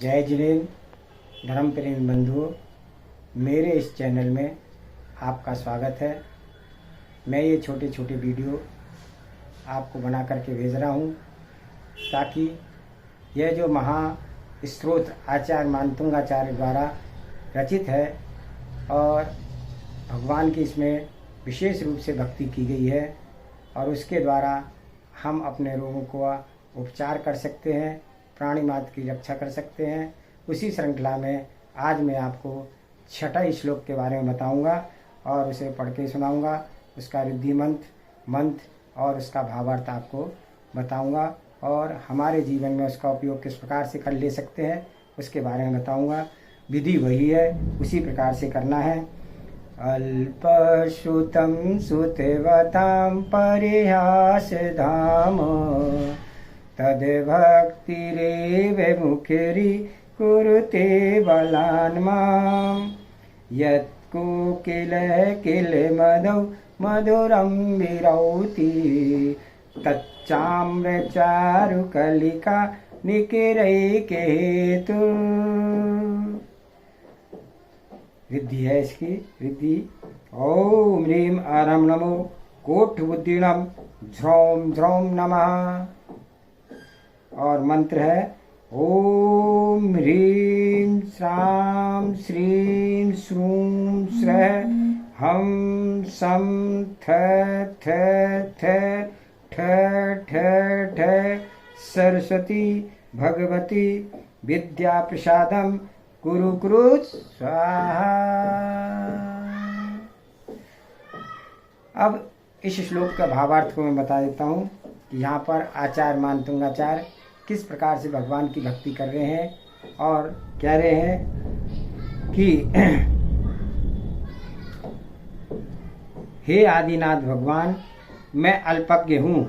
जय जिनेन्द्र धर्म प्रेमी बंधुओं, मेरे इस चैनल में आपका स्वागत है। मैं ये छोटे छोटे वीडियो आपको बना करके भेज रहा हूँ ताकि यह जो महा स्रोत आचार्य मानतुंगाचार्य द्वारा रचित है और भगवान की इसमें विशेष रूप से भक्ति की गई है और उसके द्वारा हम अपने रोगों को उपचार कर सकते हैं, प्राणी मात्र की रक्षा कर सकते हैं। उसी श्रृंखला में आज मैं आपको छठा श्लोक के बारे में बताऊंगा और उसे पढ़ के सुनाऊंगा। उसका रिद्धि मंत्र और उसका भावार्थ आपको बताऊंगा और हमारे जीवन में उसका उपयोग किस प्रकार से कर ले सकते हैं उसके बारे में बताऊंगा। विधि वही है, उसी प्रकार से करना है। अल्पश्रुतं सुतवतां परिहास धाम तद्भक्तिरेव मुखरी कुरुते बलान् माम् यत्कोकिल मधौ मधुरं विरौति तच्चाम्रचारुकलिका निकिरैके हेतु। रिद्धि है इसकी रिद्धि। ओम ह्रीं आरं नमो कोटबुद्धिणं झ्रौं झ्रौं नमः। और मंत्र है ओम ह्रीं श्रां श्रीं श्रूं स्रः हम सं थ थ थ ठ ठ ठ सरस्वती भगवती विद्या प्रसादम कुरु कुरु स्वाहा। अब इस श्लोक का भावार्थ को मैं बता देता हूँ कि यहाँ पर आचार्य मानतुंगाचार्य किस प्रकार से भगवान की भक्ति कर रहे हैं और कह रहे हैं कि हे आदिनाथ भगवान, मैं अल्पज्ञ हूँ,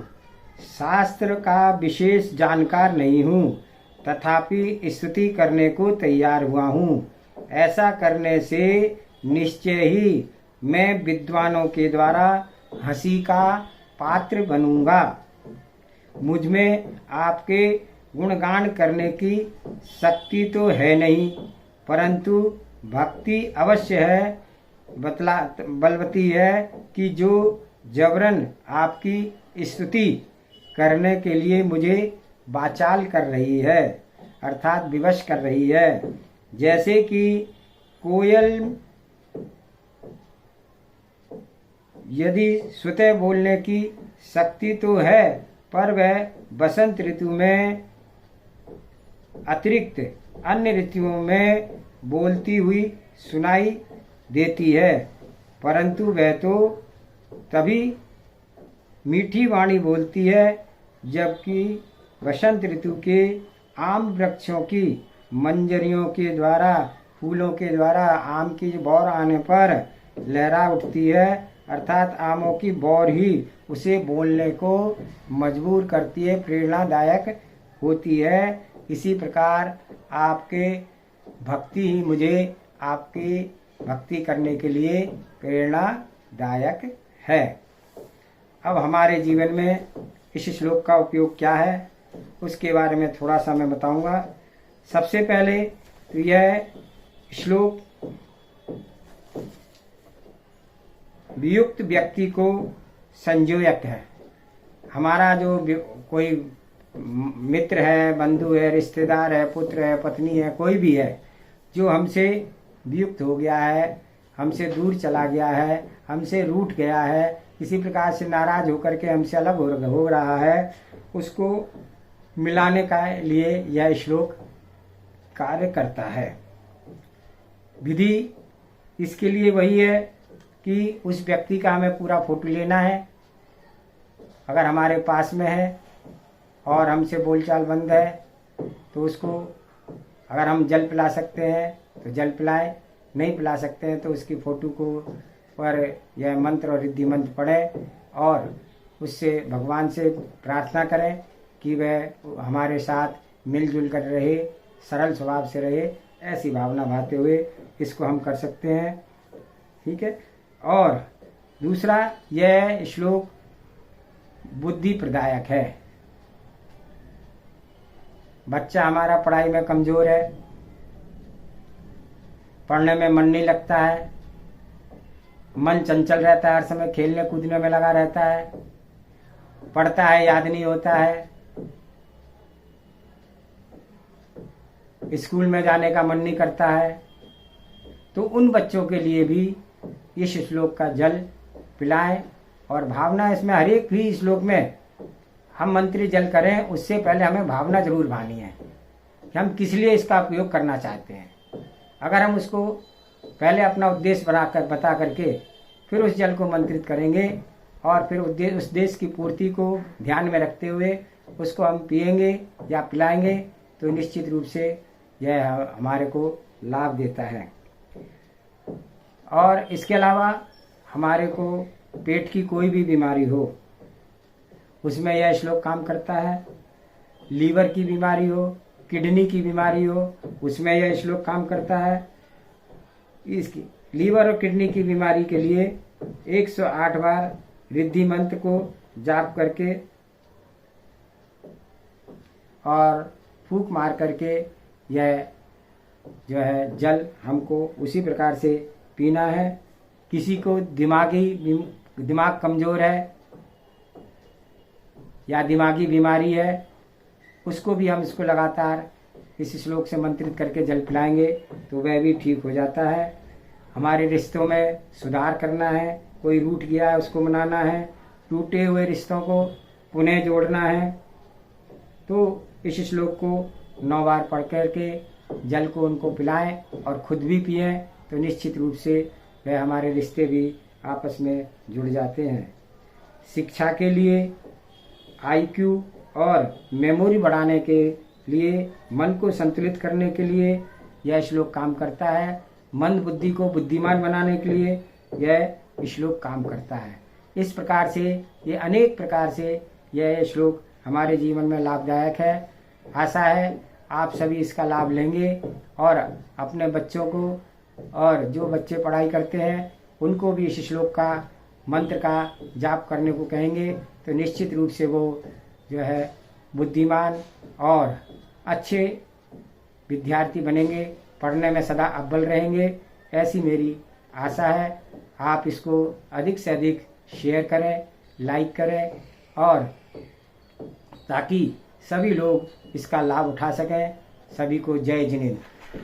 शास्त्र का विशेष जानकार नहीं हूँ, तथापि स्तुति करने को तैयार हुआ हूँ। ऐसा करने से निश्चय ही मैं विद्वानों के द्वारा हंसी का पात्र बनूंगा। मुझ में आपके गुणगान करने की शक्ति तो है नहीं, परंतु भक्ति अवश्य है, बलवती है कि जो जबरन आपकी स्तुति करने के लिए मुझे वाचाल कर रही है, अर्थात विवश कर रही है। जैसे कि कोयल यदि स्वतः बोलने की शक्ति तो है, पर वह बसंत ऋतु में अतिरिक्त अन्य ऋतुओं में बोलती हुई सुनाई देती है, परंतु वह तो तभी मीठी वाणी बोलती है जबकि वसंत ऋतु के आम वृक्षों की मंजरियों के द्वारा, फूलों के द्वारा आम की बौर आने पर लहरा उठती है, अर्थात आमों की बौर ही उसे बोलने को मजबूर करती है, प्रेरणादायक होती है। इसी प्रकार आपके भक्ति ही मुझे आपकी भक्ति करने के लिए प्रेरणादायक है। अब हमारे जीवन में इस श्लोक का उपयोग क्या है उसके बारे में थोड़ा सा मैं बताऊंगा। सबसे पहले तो यह श्लोक वियुक्त व्यक्ति को संजोयक है। हमारा जो कोई मित्र है, बंधु है, रिश्तेदार है, पुत्र है, पत्नी है, कोई भी है जो हमसे वियुक्त हो गया है, हमसे दूर चला गया है, हमसे रूठ गया है, किसी प्रकार से नाराज होकर के हमसे अलग हो रहा है, उसको मिलाने का लिए यह श्लोक कार्य करता है। विधि इसके लिए वही है कि उस व्यक्ति का हमें पूरा फोटो लेना है, अगर हमारे पास में है और हमसे बोलचाल बंद है तो उसको अगर हम जल पिला सकते हैं तो जल पिलाएं, नहीं पिला सकते हैं तो उसकी फोटो को पर यह मंत्र और रिद्धि मंत्र पढ़ें और उससे भगवान से प्रार्थना करें कि वह हमारे साथ मिलजुल कर रहे, सरल स्वभाव से रहे, ऐसी भावना भाते हुए इसको हम कर सकते हैं। ठीक है। और दूसरा, यह श्लोक बुद्धि प्रदायक है। बच्चा हमारा पढ़ाई में कमजोर है, पढ़ने में मन नहीं लगता है, मन चंचल रहता है, हर समय खेलने कूदने में लगा रहता है, पढ़ता है याद नहीं होता है, स्कूल में जाने का मन नहीं करता है, तो उन बच्चों के लिए भी इस श्लोक का जल पिलाएं। और भावना इसमें हर एक भी श्लोक में हम मंत्री जल करें उससे पहले हमें भावना जरूर भानी है कि हम किस लिए इसका उपयोग करना चाहते हैं। अगर हम उसको पहले अपना उद्देश्य बता करके फिर उस जल को मंत्रित करेंगे और फिर उस देश की पूर्ति को ध्यान में रखते हुए उसको हम पिएंगे या पिलाएंगे तो निश्चित रूप से यह हमारे को लाभ देता है। और इसके अलावा हमारे को पेट की कोई भी बीमारी हो उसमें यह श्लोक काम करता है। लीवर की बीमारी हो, किडनी की बीमारी हो, उसमें यह श्लोक काम करता है। इसकी लीवर और किडनी की बीमारी के लिए 108 बार रिद्धि मंत्र को जाप करके और फूंक मार करके यह जो है जल हमको उसी प्रकार से पीना है। किसी को दिमाग कमजोर है या दिमागी बीमारी है उसको भी हम इसको लगातार इस श्लोक से मंत्रित करके जल पिलाएंगे तो वह भी ठीक हो जाता है। हमारे रिश्तों में सुधार करना है, कोई रूठ गया है उसको मनाना है, टूटे हुए रिश्तों को पुनः जोड़ना है तो इस श्लोक को 9 बार पढ़ करके जल को उनको पिलाएं और खुद भी पिएं तो निश्चित रूप से वह हमारे रिश्ते भी आपस में जुड़ जाते हैं। शिक्षा के लिए, IQ और मेमोरी बढ़ाने के लिए, मन को संतुलित करने के लिए यह श्लोक काम करता है। मंद बुद्धि को बुद्धिमान बनाने के लिए यह श्लोक काम करता है। इस प्रकार से ये अनेक प्रकार से यह श्लोक हमारे जीवन में लाभदायक है। आशा है आप सभी इसका लाभ लेंगे और अपने बच्चों को और जो बच्चे पढ़ाई करते हैं उनको भी इस श्लोक का मंत्र का जाप करने को कहेंगे तो निश्चित रूप से वो जो है बुद्धिमान और अच्छे विद्यार्थी बनेंगे, पढ़ने में सदा अव्वल रहेंगे, ऐसी मेरी आशा है। आप इसको अधिक से अधिक शेयर करें, लाइक करें और ताकि सभी लोग इसका लाभ उठा सकें। सभी को जय जिनेंद्र।